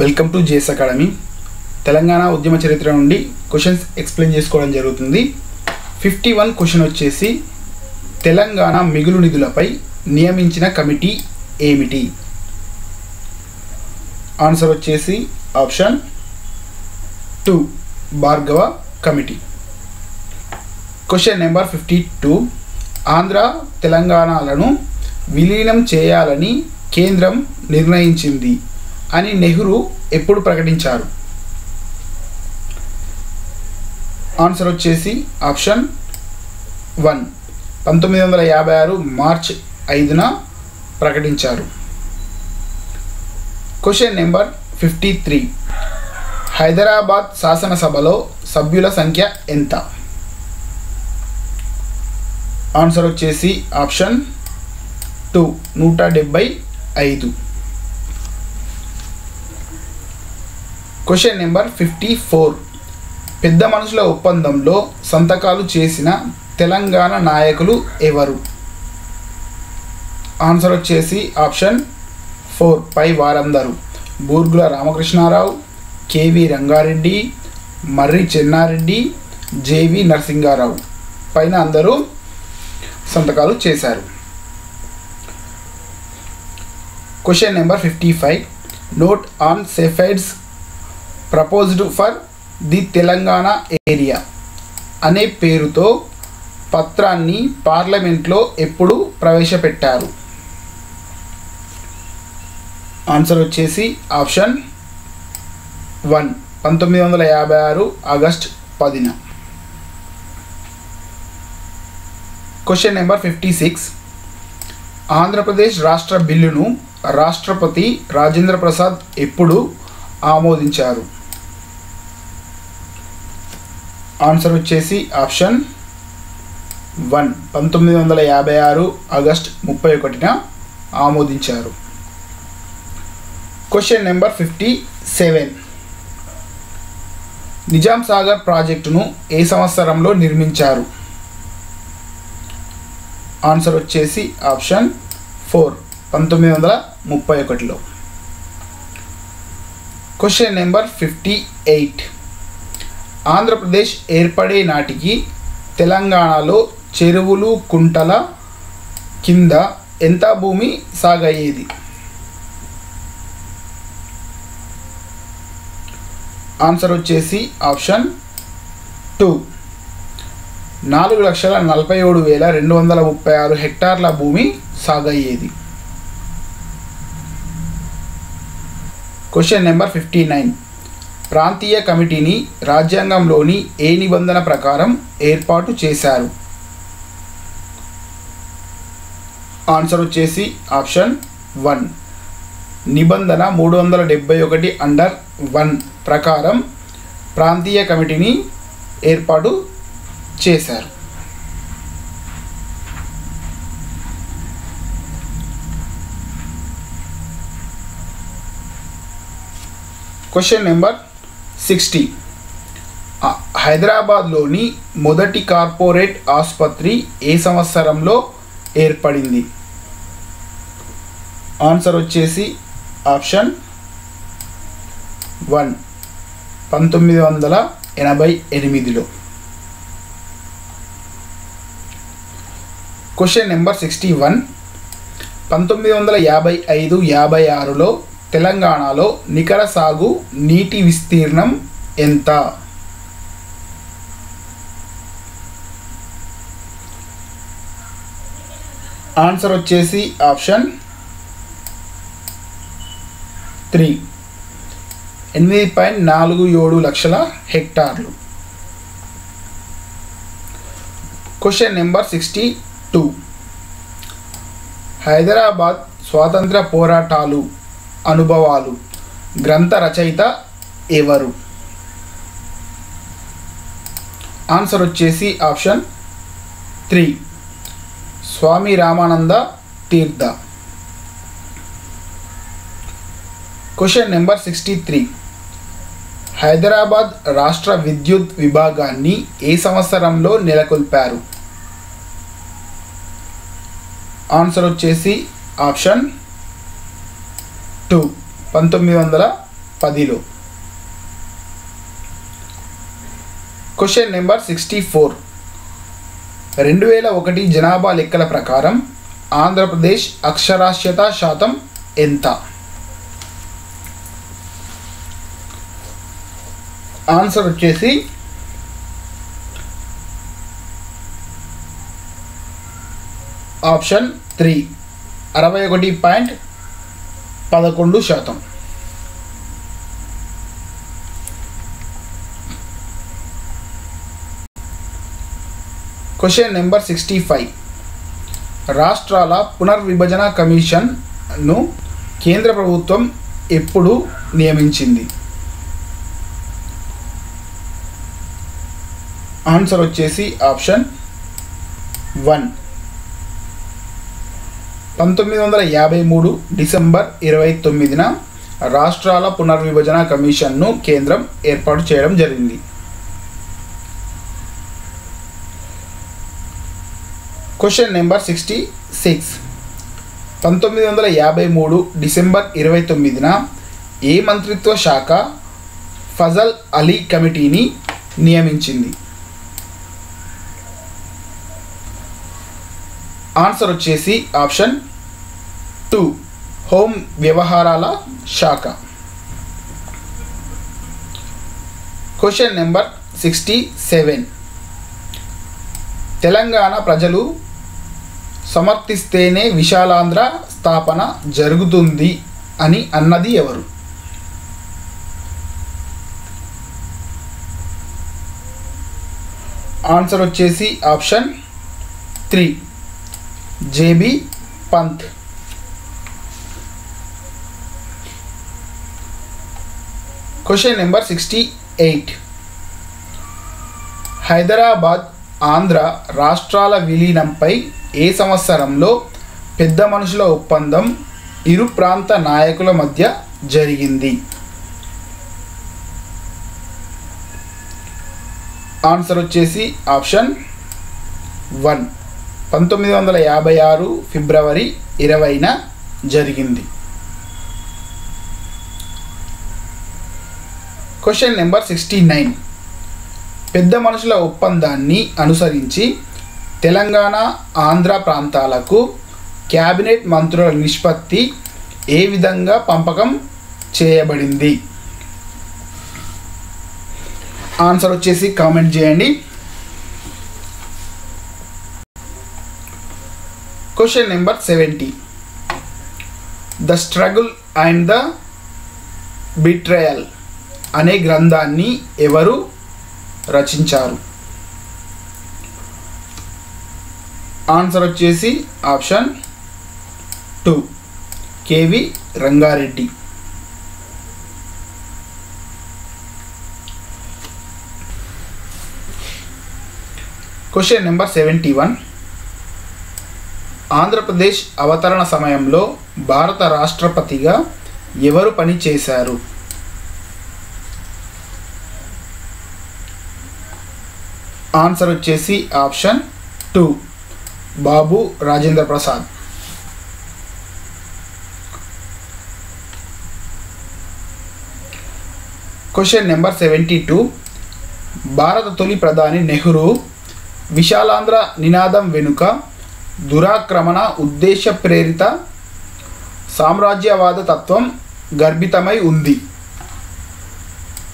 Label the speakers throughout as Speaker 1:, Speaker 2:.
Speaker 1: Welcome to JS academy. Telangana ఉద్యమ చరిత్ర నుండి క్వశ్చన్స్ ఎక్స్ప్లెయిన్ చేసుకోవడం జరుగుతుంది. 51 క్వశ్చన్ వచ్చేసి తెలంగాణ మిగులు నిధులపై నియమించిన కమిటీ ఏమిటి? ఆన్సర్ వచ్చేసి option 2 Bhargava committee. Question number 52 Andhra తెలంగాణలను విలీనం చేయాలని కేంద్రం నిర్ణయించింది అని నెహ్రూ ఎప్పుడు ప్రకటించారు? ఆన్సర్ వచ్చేసి ఆప్షన్ 1 1956 మార్చ్ 5న ప్రకటించారు. క్వశ్చన్ నెంబర్ 53 హైదరాబాద్ శాసనసభలో సభ్యుల సంఖ్య ఎంత? ఆన్సర్ వచ్చేసి ఆప్షన్ 2 175. క్వశ్చన్ నెంబర్ 54 పెద్ద మనుషుల ఒప్పందంలో సంతకాలు చేసిన తెలంగాణ నాయకులు ఎవరు? ఆన్సర్ వచ్చేసి ఆప్షన్ 4 పై వారందరూ బూర్గుల రామకృష్ణారావు, కేవి రంగారెడ్డి, మర్రి చెన్నారెడ్డి, జేవి నరసింగారావు పైన అందరూ సంతకాలు చేశారు. Question number 55 note on safeguards proposed for the Telangana area అనే పేరుతో పత్రాన్ని పార్లమెంట్లో ఎప్పుడు ప్రవేశపెట్టారు? ఆన్సర్ వచ్చేసి ఆప్షన్ 1 1956 ఆగస్ట్ 10న. క్వశ్చన్ నెంబర్ 56 ఆంధ్రప్రదేశ్ రాష్ట్ర బిల్లును రాష్ట్రపతి రాజేంద్ర ప్రసాద్ ఎప్పుడు ఆమోదించారు? ఆన్సర్ వచ్చేసి ఆప్షన్ 1 1956 ఆగస్ట్ 31న ఆమోదించారు. క్వశ్చన్ నెంబర్ 57 నిజాం సాగర్ ప్రాజెక్టును ఏ సంవత్సరంలో నిర్మించారు? ఆన్సర్ వచ్చేసి ఆప్షన్ 4 1931లో. క్వశ్చన్ నెంబర్ 58 ఆంధ్రప్రదేశ్ ఏర్పడే నాటికి తెలంగాణలో చెరువులు కుంటల కింద ఎంత భూమి సాగయ్యేది? ఆన్సర్ వచ్చేసి ఆప్షన్ 2 4,47,236 హెక్టార్ల భూమి సాగయ్యేది. క్వశ్చన్ నెంబర్ 59 ప్రాంతీయ కమిటీని రాజ్యాంగంలోని ఏ నిబంధన ప్రకారం ఏర్పాటు చేశారు? ఆన్సర్ వచ్చేసి ఆప్షన్ 1 నిబంధన 371 అండర్ 1 ప్రకారం ప్రాంతీయ కమిటీని ఏర్పాటు చేశారు. క్వశ్చన్ నెంబర్ 60 హైదరాబాద్లోని మొదటి కార్పొరేట్ ఆసుపత్రి ఏ సంవత్సరంలో ఏర్పడింది? ఆన్సర్ వచ్చేసి ఆప్షన్ 1 1988లో. క్వశ్చన్ నెంబర్ 61 1955-56లో తెలంగాణలో నికర సాగు నీటి విస్తీర్ణం ఎంత? ఆన్సర్ వచ్చేసి ఆప్షన్ 3 8.47 లక్షల హెక్టార్లు. క్వశ్చన్ నెంబర్ 62 హైదరాబాద్ స్వాతంత్ర పోరాటాలు అనుభవాలు గ్రంథ రచయిత ఎవరు? ఆన్సర్ వచ్చేసి ఆప్షన్ 3 స్వామి రామానంద తీర్థ. క్వశ్చన్ నెంబర్ 63 హైదరాబాద్ రాష్ట్ర విద్యుత్ విభాగాన్ని ఏ సంవత్సరంలో నెలకొల్పారు? ఆన్సర్ వచ్చేసి ఆప్షన్ 2 19 2010లో. Question number 64. 2001 జనాభా లెక్కల ప్రకారం ఆంధ్రప్రదేశ్ అక్షరాస్యత శాతం ఎంత? ఆన్సర్ వచ్చేసి ఆప్షన్ 3 61.11%. Question number 65. రాష్ట్రాల పునర్విభజన కమిషన్ను కేంద్ర ప్రభుత్వం ఎప్పుడు నియమించింది? ఆన్సర్ వచ్చేసి ఆప్షన్ 1 1953 డిసెంబర్ 29న రాష్ట్రాల పునర్విభజన కమిషన్ను కేంద్రం ఏర్పాటు చేయడం జరిగింది. Question number 66. 1953 డిసెంబర్ 29న ఏ మంత్రిత్వ శాఖ ఫజల్ అలీ కమిటీని నియమించింది? ఆన్సర్ వచ్చేసి ఆప్షన్ 2 హోం వ్యవహారాల శాఖ. Question number 67. తెలంగాణ ప్రజలు సమర్థిస్తేనే విశాలాంధ్ర స్థాపన జరుగుతుంది అని అన్నది ఎవరు? ఆన్సర్ వచ్చేసి option 3 JB Pant. Question number 68. Hyderabad Andhra రాష్ట్రాల విలీనంపై ఏ సంవత్సరంలో పెద్ద మనుషుల ఒప్పందం ఇరు ప్రాంత నాయకుల మధ్య జరిగింది? ఆన్సర్ వచ్చేసి ఆప్షన్ 1 1956 ఫిబ్రవరి 20న జరిగింది. Question number 69. పెద్ద మనుషుల ఒప్పందాన్ని అనుసరించి తెలంగాణ ఆంధ్ర ప్రాంతాలకు క్యాబినెట్ మంత్రుల నిష్పత్తి ఏ విధంగా పంపకం చేయబడింది? ఆన్సర్ వచ్చేసి కామెంట్ చేయండి. Question number 70. The struggle and the betrayal అనే గ్రంథాన్ని ఎవరు రచించారు? ఆన్సర్ వచ్చేసి option 2 KV Rangareddy. Question number 71. Andhra Pradesh అవతరణ సమయంలో భారత రాష్ట్రపతిగా ఎవరు పనిచేశారు? ఆన్సర్ వచ్చేసి option 2 Babu Rajendra Prasad. Question number 72. భారత తొలి ప్రధాని నెహ్రూ విశాలాంధ్ర నినాదం వెనుక దురాక్రమణ ఉద్దేశ ప్రేరిత సామ్రాజ్యవాద తత్వం గర్భితమై ఉంది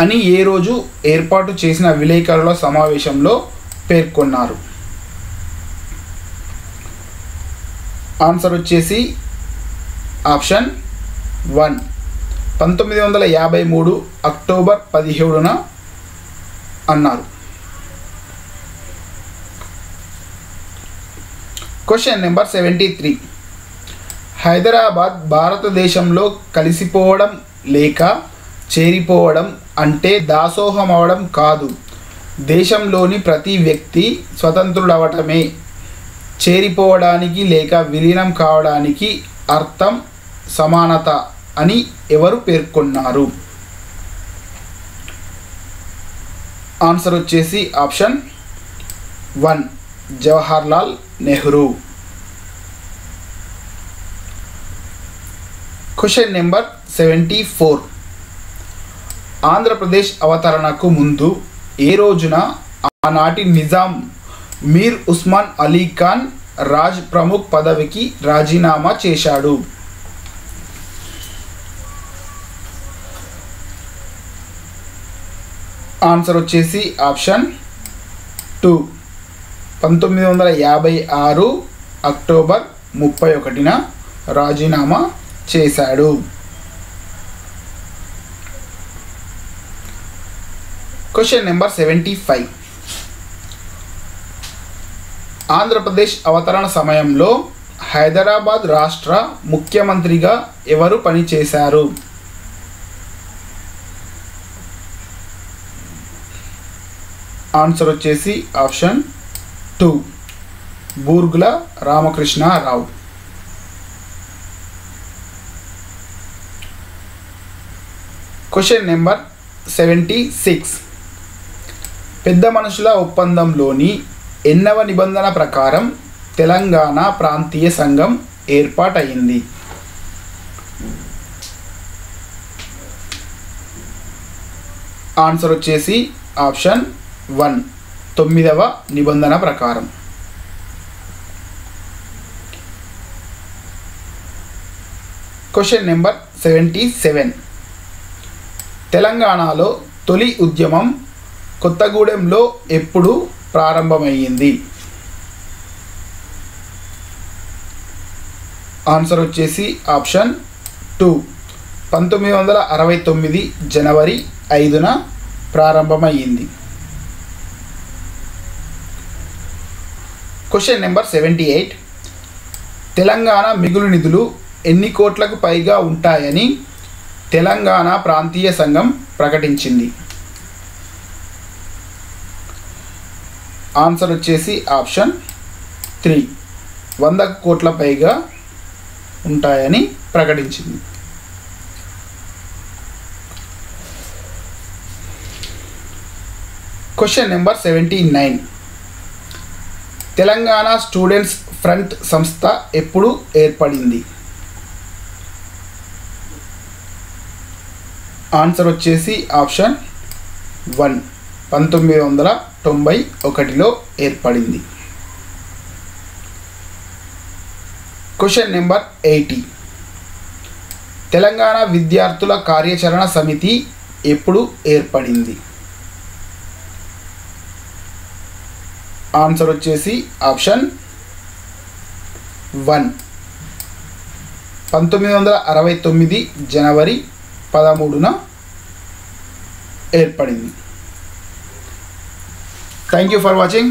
Speaker 1: అని ఏ రోజు ఏర్పాటు చేసిన విలేకరుల సమావేశంలో పేర్కొన్నారు? ఆన్సర్ వచ్చేసి ఆప్షన్ 1 1953 అక్టోబర్ 17న అన్నారు. Question number 73. హైదరాబాద్ భారతదేశంలో కలిసిపోవడం లేక చేరిపోవడం అంటే దాసోహం అవడం కాదు, దేశంలోని ప్రతి వ్యక్తి స్వతంత్రుడవటమే. చేరిపోవడానికి లేక విలీనం కావడానికి అర్థం సమానత అని ఎవరు పేర్కొన్నారు? ఆన్సర్ వచ్చేసి option 1 Jawaharlal Nehru. Question number 74. ఆంధ్రప్రదేశ్ అవతరణకు ముందు ఏ రోజున ఆనాటి నిజాం మీర్ ఉస్మాన్ అలీ ఖాన్ రాజ్ ప్రముఖ్ పదవికి రాజీనామా చేశాడు? ఆన్సర్ వచ్చేసి ఆప్షన్ 2 1956 అక్టోబర్ 31న రాజీనామా చేశాడు. Question number 75. ఆంధ్రప్రదేశ్ అవతరణ సమయంలో హైదరాబాద్ రాష్ట్ర ముఖ్యమంత్రిగా ఎవరు పనిచేశారు? ఆన్సర్ వచ్చేసి option 2 Burgula Ramakrishna Rao. Question number 76. పెద్ద మనుషుల ఒప్పందంలోని ఎన్నవ నిబంధన ప్రకారం తెలంగాణ ప్రాంతీయ సంఘం ఏర్పాటైంది? ఆన్సర్ వచ్చేసి ఆప్షన్ 1 9వ నిబంధన ప్రకారం. Question number 77. తెలంగాణలో తొలి ఉద్యమం కొత్తగూడెంలో ఎప్పుడు ప్రారంభమయ్యింది? ఆన్సర్ వచ్చేసి ఆప్షన్ 2 1969 జనవరి 5న ప్రారంభమయ్యింది. Question number 78. తెలంగాణ మిగులు నిధులు ఎన్ని కోట్లకు పైగా ఉంటాయని తెలంగాణ ప్రాంతీయ సంఘం ప్రకటించింది? ఆన్సర్ వచ్చేసి ఆప్షన్ 3 100 కోట్ల పైగా ఉంటాయని ప్రకటించింది. Question number 79. Telangana students front సంస్థ ఎప్పుడు ఏర్పడింది? ఆన్సర్ వచ్చేసి ఆప్షన్ 1 1991లో ఏర్పడింది. Question number 80. తెలంగాణ విద్యార్థుల కార్యాచరణ సమితి ఎప్పుడు ఏర్పడింది? ఆన్సర్ వచ్చేసి ఆప్షన్ 1 1969 జనవరి 13న ఏర్పడింది. Thank you for watching.